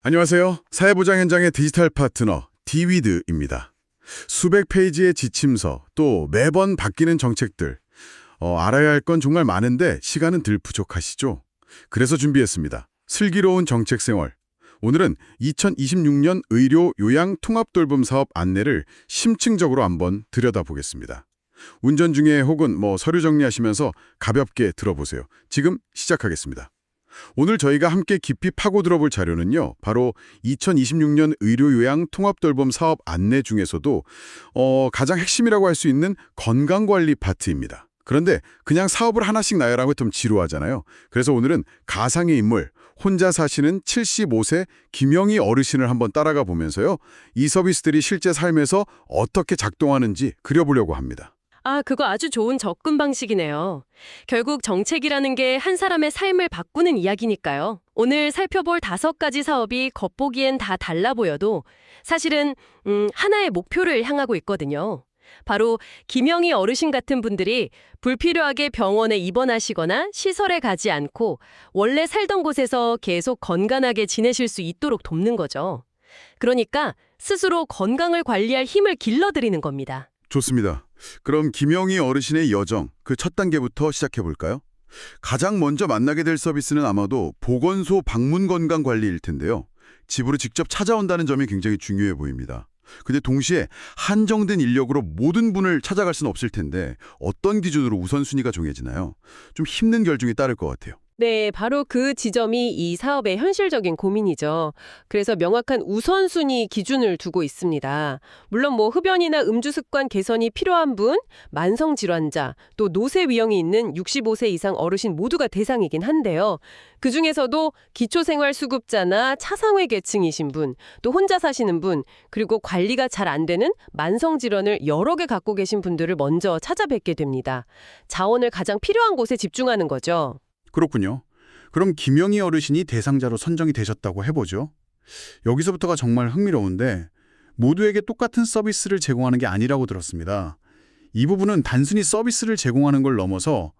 안녕하세요. 사회보장 현장의 디지털 파트너 디위드입니다. 수백 페이지의 지침서, 또 매번 바뀌는 정책들. 알아야 할 건 정말 많은데 시간은 늘 부족하시죠? 그래서 준비했습니다. 슬기로운 정책 생활. 오늘은 2026년 의료 요양 통합 돌봄 사업 안내를 심층적으로 한번 들여다보겠습니다. 운전 중에 혹은 서류 정리하시면서 가볍게 들어보세요. 지금 시작하겠습니다. 오늘 저희가 함께 깊이 파고 들어볼 자료는요, 바로 2026년 의료요양 통합돌봄 사업 안내 중에서도 가장 핵심이라고 할 수 있는 건강관리 파트입니다. 그런데 그냥 사업을 하나씩 나열하고 좀 지루하잖아요. 그래서 오늘은 가상의 인물, 혼자 사시는 75세 김영희 어르신을 한번 따라가 보면서요, 이 서비스들이 실제 삶에서 어떻게 작동하는지 그려보려고 합니다. 그거 아주 좋은 접근 방식이네요. 결국 정책이라는 게 한 사람의 삶을 바꾸는 이야기니까요. 오늘 살펴볼 5가지 사업이 겉보기엔 다 달라 보여도 사실은 하나의 목표를 향하고 있거든요. 바로 김영희 어르신 같은 분들이 불필요하게 병원에 입원하시거나 시설에 가지 않고 원래 살던 곳에서 계속 건강하게 지내실 수 있도록 돕는 거죠. 그러니까 스스로 건강을 관리할 힘을 길러드리는 겁니다. 좋습니다. 그럼 김영희 어르신의 여정, 그 첫 단계부터 시작해 볼까요? 가장 먼저 만나게 될 서비스는 아마도 보건소 방문 건강 관리일 텐데요. 집으로 직접 찾아온다는 점이 굉장히 중요해 보입니다. 근데 동시에 한정된 인력으로 모든 분을 찾아갈 수는 없을 텐데 어떤 기준으로 우선순위가 정해지나요? 좀 힘든 결정이 따를 것 같아요. 네, 바로 그 지점이 이 사업의 현실적인 고민이죠. 그래서 명확한 우선순위 기준을 두고 있습니다. 물론 흡연이나 음주 습관 개선이 필요한 분, 만성 질환자, 또 노쇠 위험이 있는 65세 이상 어르신 모두가 대상이긴 한데요. 그중에서도 기초생활수급자나 차상위 계층이신 분, 또 혼자 사시는 분, 그리고 관리가 잘 안 되는 만성 질환을 여러 개 갖고 계신 분들을 먼저 찾아뵙게 됩니다. 자원을 가장 필요한 곳에 집중하는 거죠. 그렇군요. 그럼 김영희 어르신이 대상자로 선정이 되셨다고 해보죠. 여기서부터가 정말 흥미로운데 모두에게 똑같은 서비스를 제공하는 게 아니라고 들었습니다. 이 부분은 단순히 서비스를 제공하는 걸 넘어서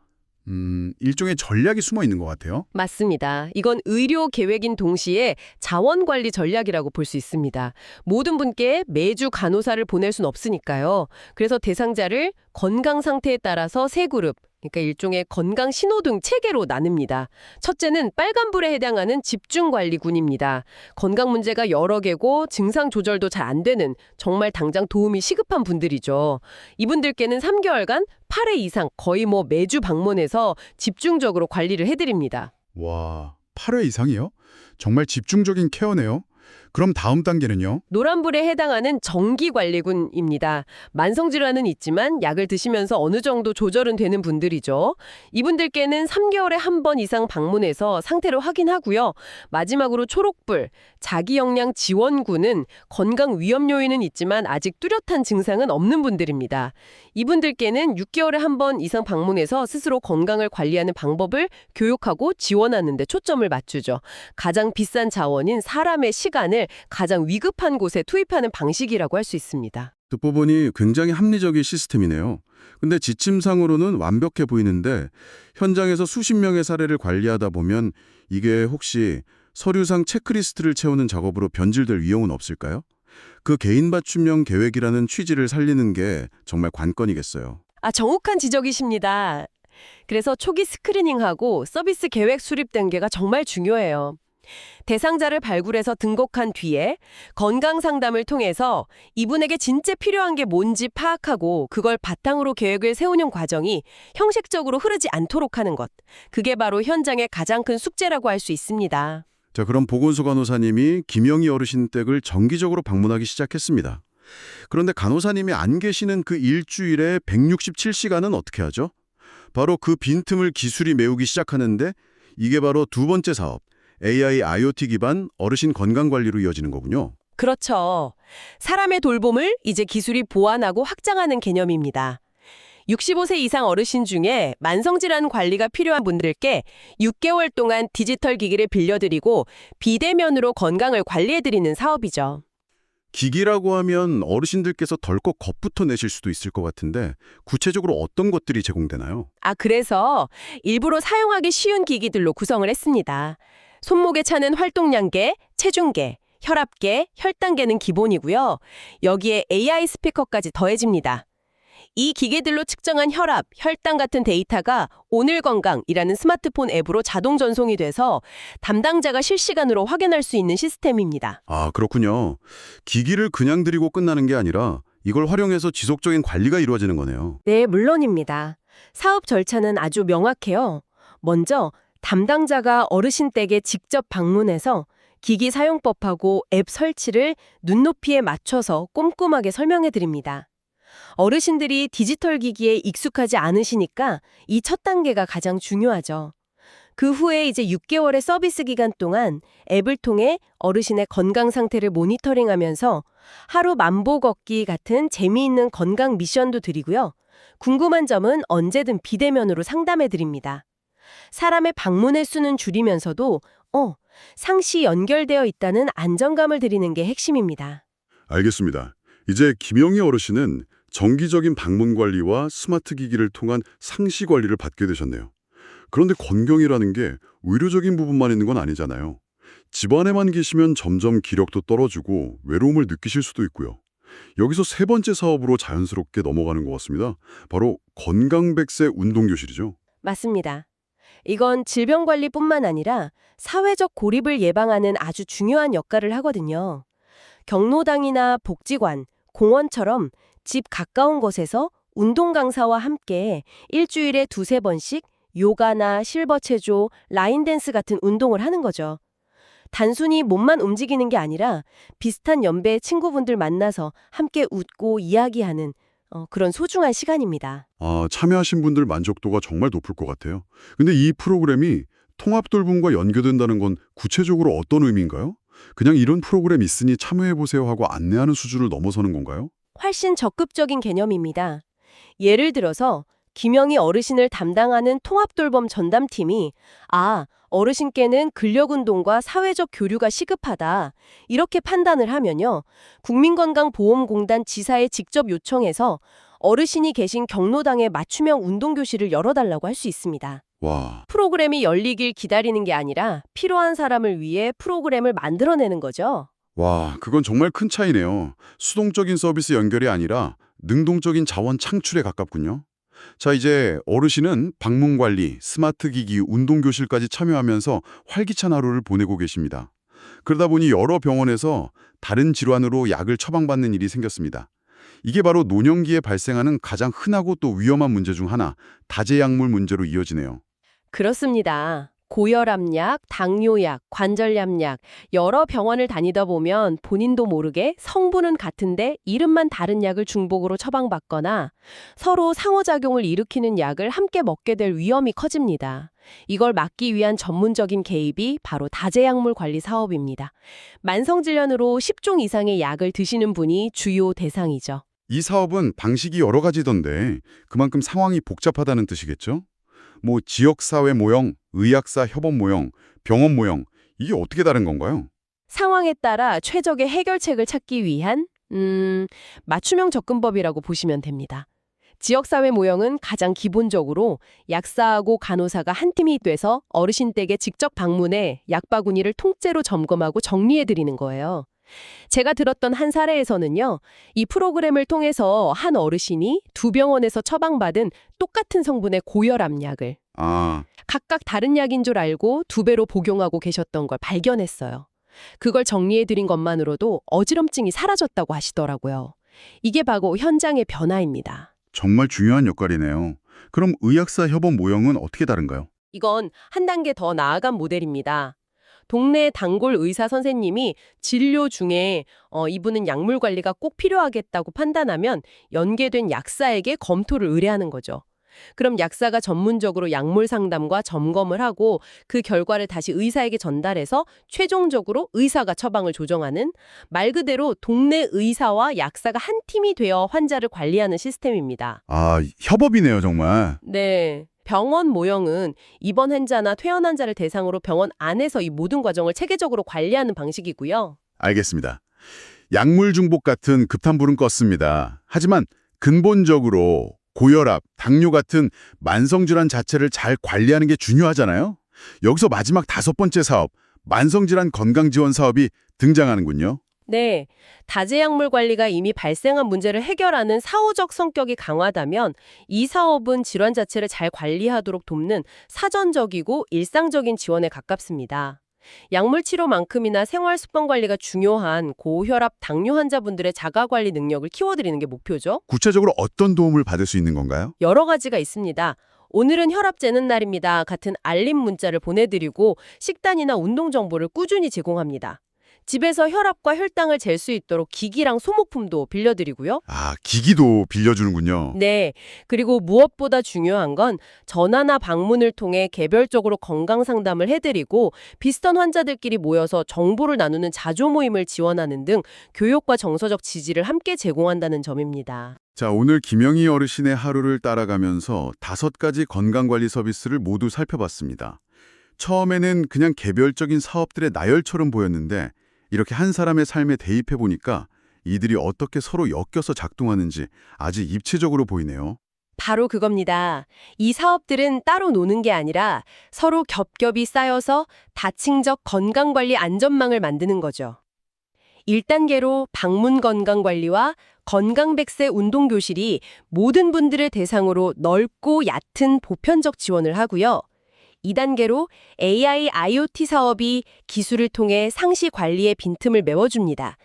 일종의 전략이 숨어 있는 것 같아요. 맞습니다. 이건 의료 계획인 동시에 자원 관리 전략이라고 볼 수 있습니다. 모든 분께 매주 간호사를 보낼 순 없으니까요. 그래서 대상자를 건강 상태에 따라서 세 그룹, 그러니까 일종의 건강 신호등 체계로 나눕니다. 첫째는 빨간불에 해당하는 집중관리군입니다. 건강 문제가 여러 개고 증상 조절도 잘 안 되는 정말 당장 도움이 시급한 분들이죠. 이분들께는 3개월간 8회 이상 거의 매주 방문해서 집중적으로 관리를 해드립니다. 와, 8회 이상이요? 정말 집중적인 케어네요. 그럼 다음 단계는요? 노란불에 해당하는 정기관리군입니다. 만성질환은 있지만 약을 드시면서 어느 정도 조절은 되는 분들이죠. 이분들께는 3개월에 한 번 이상 방문해서 상태를 확인하고요. 마지막으로 초록불, 자기역량 지원군은 건강 위험 요인은 있지만 아직 뚜렷한 증상은 없는 분들입니다. 이분들께는 6개월에 한 번 이상 방문해서 스스로 건강을 관리하는 방법을 교육하고 지원하는 데 초점을 맞추죠. 가장 비싼 자원인 사람의 시간을 가장 위급한 곳에 투입하는 방식이라고 할 수 있습니다. 듣고 보니 굉장히 합리적인 시스템이네요. 근데 지침상으로는 완벽해 보이는데 현장에서 수십 명의 사례를 관리하다 보면 이게 혹시 서류상 체크리스트를 채우는 작업으로 변질될 위험은 없을까요? 그 개인 맞춤형 계획이라는 취지를 살리는 게 정말 관건이겠어요. 정확한 지적이십니다. 그래서 초기 스크리닝하고 서비스 계획 수립 단계가 정말 중요해요. 대상자를 발굴해서 등록한 뒤에 건강 상담을 통해서 이분에게 진짜 필요한 게 뭔지 파악하고 그걸 바탕으로 계획을 세우는 과정이 형식적으로 흐르지 않도록 하는 것. 그게 바로 현장의 가장 큰 숙제라고 할 수 있습니다. 자, 그럼 보건소 간호사님이 김영희 어르신 댁을 정기적으로 방문하기 시작했습니다. 그런데 간호사님이 안 계시는 그 일주일에 167시간은 어떻게 하죠? 바로 그 빈틈을 기술이 메우기 시작하는데 이게 바로 두 번째 사업, AI IoT 기반 어르신 건강관리로 이어지는 거군요. 그렇죠. 사람의 돌봄을 이제 기술이 보완하고 확장하는 개념입니다. 65세 이상 어르신 중에 만성질환 관리가 필요한 분들께 6개월 동안 디지털 기기를 빌려드리고 비대면으로 건강을 관리해드리는 사업이죠. 기기라고 하면 어르신들께서 덜컥 겁부터 내실 수도 있을 것 같은데 구체적으로 어떤 것들이 제공되나요? 그래서 일부러 사용하기 쉬운 기기들로 구성을 했습니다. 손목에 차는 활동량계, 체중계, 혈압계, 혈당계는 기본이고요. 여기에 AI 스피커까지 더해집니다. 이 기계들로 측정한 혈압, 혈당 같은 데이터가 오늘 건강이라는 스마트폰 앱으로 자동 전송이 돼서 담당자가 실시간으로 확인할 수 있는 시스템입니다. 아, 그렇군요. 기기를 그냥 들이고 끝나는 게 아니라 이걸 활용해서 지속적인 관리가 이루어지는 거네요. 네, 물론입니다. 사업 절차는 아주 명확해요. 먼저 담당자가 어르신 댁에 직접 방문해서 기기 사용법하고 앱 설치를 눈높이에 맞춰서 꼼꼼하게 설명해 드립니다. 어르신들이 디지털 기기에 익숙하지 않으시니까 이 첫 단계가 가장 중요하죠. 그 후에 이제 6개월의 서비스 기간 동안 앱을 통해 어르신의 건강 상태를 모니터링하면서 하루 만보 걷기 같은 재미있는 건강 미션도 드리고요. 궁금한 점은 언제든 비대면으로 상담해 드립니다. 사람의 방문의 수는 줄이면서도 상시 연결되어 있다는 안정감을 드리는 게 핵심입니다. 알겠습니다. 이제 김영희 어르신은 정기적인 방문 관리와 스마트 기기를 통한 상시 관리를 받게 되셨네요. 그런데 건강이라는 게 의료적인 부분만 있는 건 아니잖아요. 집안에만 계시면 점점 기력도 떨어지고 외로움을 느끼실 수도 있고요. 여기서 세 번째 사업으로 자연스럽게 넘어가는 것 같습니다. 바로 건강100세 운동교실이죠. 맞습니다. 이건 질병관리뿐만 아니라 사회적 고립을 예방하는 아주 중요한 역할을 하거든요. 경로당이나 복지관, 공원처럼 집 가까운 곳에서 운동 강사와 함께 일주일에 2~3번씩 요가나 실버체조, 라인댄스 같은 운동을 하는 거죠. 단순히 몸만 움직이는 게 아니라 비슷한 연배의 친구분들 만나서 함께 웃고 이야기하는 그런 소중한 시간입니다. 아, 참여하신 분들 만족도가 정말 높을 것 같아요. 근데 이 프로그램이 통합돌봄과 연계된다는 건 구체적으로 어떤 의미인가요? 그냥 이런 프로그램 있으니 참여해보세요 하고 안내하는 수준을 넘어서는 건가요? 훨씬 적극적인 개념입니다. 예를 들어서 김영희 어르신을 담당하는 통합돌봄 전담팀이 어르신께는 근력운동과 사회적 교류가 시급하다 이렇게 판단을 하면요. 국민건강보험공단 지사에 직접 요청해서 어르신이 계신 경로당에 맞춤형 운동교실을 열어달라고 할 수 있습니다. 와, 프로그램이 열리길 기다리는 게 아니라 필요한 사람을 위해 프로그램을 만들어내는 거죠. 그건 정말 큰 차이네요. 수동적인 서비스 연결이 아니라 능동적인 자원 창출에 가깝군요. 자, 이제 어르신은 방문 관리, 스마트 기기, 운동교실까지 참여하면서 활기찬 하루를 보내고 계십니다. 그러다 보니 여러 병원에서 다른 질환으로 약을 처방받는 일이 생겼습니다. 이게 바로 노년기에 발생하는 가장 흔하고 또 위험한 문제 중 하나, 다제약물 문제로 이어지네요. 그렇습니다. 고혈압약, 당뇨약, 관절염약 여러 병원을 다니다 보면 본인도 모르게 성분은 같은데 이름만 다른 약을 중복으로 처방받거나 서로 상호작용을 일으키는 약을 함께 먹게 될 위험이 커집니다. 이걸 막기 위한 전문적인 개입이 바로 다제약물 관리 사업입니다. 만성질환으로 10종 이상의 약을 드시는 분이 주요 대상이죠. 이 사업은 방식이 여러 가지던데 그만큼 상황이 복잡하다는 뜻이겠죠? 지역사회 모형, 의학사 협업 모형, 병원 모형, 이게 어떻게 다른 건가요? 상황에 따라 최적의 해결책을 찾기 위한 맞춤형 접근법이라고 보시면 됩니다. 지역사회 모형은 가장 기본적으로 약사하고 간호사가 한 팀이 돼서 어르신 댁에 직접 방문해 약바구니를 통째로 점검하고 정리해드리는 거예요. 제가 들었던 한 사례에서는요, 이 프로그램을 통해서 한 어르신이 2병원에서 처방받은 똑같은 성분의 고혈압 약을 각각 다른 약인 줄 알고 2배로 복용하고 계셨던 걸 발견했어요. 그걸 정리해드린 것만으로도 어지럼증이 사라졌다고 하시더라고요. 이게 바로 현장의 변화입니다. 정말 중요한 역할이네요. 그럼 의학사 협업 모형은 어떻게 다른가요? 이건 한 단계 더 나아간 모델입니다. 동네 단골 의사 선생님이 진료 중에 이분은 약물 관리가 꼭 필요하겠다고 판단하면 연계된 약사에게 검토를 의뢰하는 거죠. 그럼 약사가 전문적으로 약물 상담과 점검을 하고 그 결과를 다시 의사에게 전달해서 최종적으로 의사가 처방을 조정하는 말 그대로 동네 의사와 약사가 한 팀이 되어 환자를 관리하는 시스템입니다. 협업이네요, 정말. 네. 병원 모형은 입원 환자나 퇴원 환자를 대상으로 병원 안에서 이 모든 과정을 체계적으로 관리하는 방식이고요. 알겠습니다. 약물 중복 같은 급탄불은 껐습니다. 하지만 근본적으로 고혈압, 당뇨 같은 만성질환 자체를 잘 관리하는 게 중요하잖아요. 여기서 마지막 5번째 사업, 만성질환 건강지원 사업이 등장하는군요. 네, 다제약물 관리가 이미 발생한 문제를 해결하는 사후적 성격이 강하다면 이 사업은 질환 자체를 잘 관리하도록 돕는 사전적이고 일상적인 지원에 가깝습니다. 약물 치료만큼이나 생활 습관 관리가 중요한 고혈압, 당뇨 환자분들의 자가 관리 능력을 키워드리는 게 목표죠. 구체적으로 어떤 도움을 받을 수 있는 건가요? 여러 가지가 있습니다. 오늘은 혈압 재는 날입니다. 같은 알림 문자를 보내드리고 식단이나 운동 정보를 꾸준히 제공합니다. 집에서 혈압과 혈당을 잴 수 있도록 기기랑 소모품도 빌려드리고요. 아, 기기도 빌려주는군요. 네. 그리고 무엇보다 중요한 건 전화나 방문을 통해 개별적으로 건강 상담을 해드리고 비슷한 환자들끼리 모여서 정보를 나누는 자조 모임을 지원하는 등 교육과 정서적 지지를 함께 제공한다는 점입니다. 자, 오늘 김영희 어르신의 하루를 따라가면서 5가지 건강관리 서비스를 모두 살펴봤습니다. 처음에는 그냥 개별적인 사업들의 나열처럼 보였는데 이렇게 한 사람의 삶에 대입해보니까 이들이 어떻게 서로 엮여서 작동하는지 아주 입체적으로 보이네요. 바로 그겁니다. 이 사업들은 따로 노는 게 아니라 서로 겹겹이 쌓여서 다층적 건강관리 안전망을 만드는 거죠. 1단계로 방문 건강관리와 건강백세 운동교실이 모든 분들을 대상으로 넓고 얕은 보편적 지원을 하고요. 2단계로 AI, IoT 사업이 기술을 통해 상시 관리의 빈틈을 메워줍니다.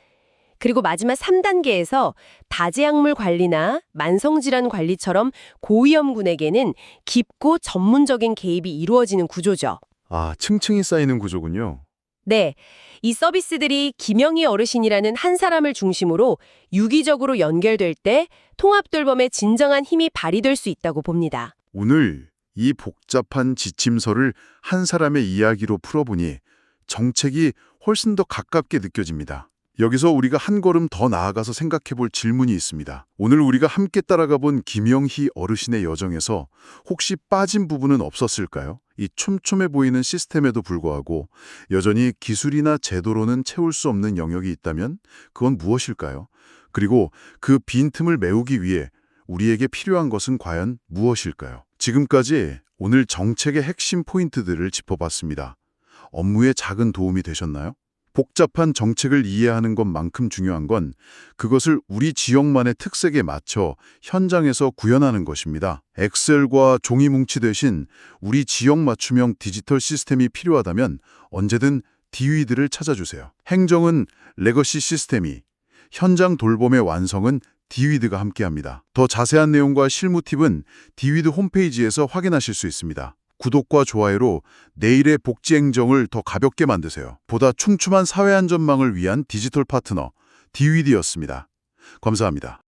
그리고 마지막 3단계에서 다제약물 관리나 만성질환 관리처럼 고위험군에게는 깊고 전문적인 개입이 이루어지는 구조죠. 아, 층층이 쌓이는 구조군요. 네, 이 서비스들이 김영희 어르신이라는 한 사람을 중심으로 유기적으로 연결될 때 통합돌봄의 진정한 힘이 발휘될 수 있다고 봅니다. 오늘 이 복잡한 지침서를 한 사람의 이야기로 풀어보니 정책이 훨씬 더 가깝게 느껴집니다. 여기서 우리가 한 걸음 더 나아가서 생각해 볼 질문이 있습니다. 오늘 우리가 함께 따라가 본 김영희 어르신의 여정에서 혹시 빠진 부분은 없었을까요? 이 촘촘해 보이는 시스템에도 불구하고 여전히 기술이나 제도로는 채울 수 없는 영역이 있다면 그건 무엇일까요? 그리고 그 빈틈을 메우기 위해 우리에게 필요한 것은 과연 무엇일까요? 지금까지 오늘 정책의 핵심 포인트들을 짚어봤습니다. 업무에 작은 도움이 되셨나요? 복잡한 정책을 이해하는 것만큼 중요한 건 그것을 우리 지역만의 특색에 맞춰 현장에서 구현하는 것입니다. 엑셀과 종이 뭉치 대신 우리 지역 맞춤형 디지털 시스템이 필요하다면 언제든 디위드를 찾아주세요. 행정은 레거시 시스템이, 현장 돌봄의 완성은 디위드가 함께합니다. 더 자세한 내용과 실무 팁은 디위드 홈페이지에서 확인하실 수 있습니다. 구독과 좋아요로 내일의 복지 행정을 더 가볍게 만드세요. 보다 촘촘한 사회 안전망을 위한 디지털 파트너 디위드였습니다. 감사합니다.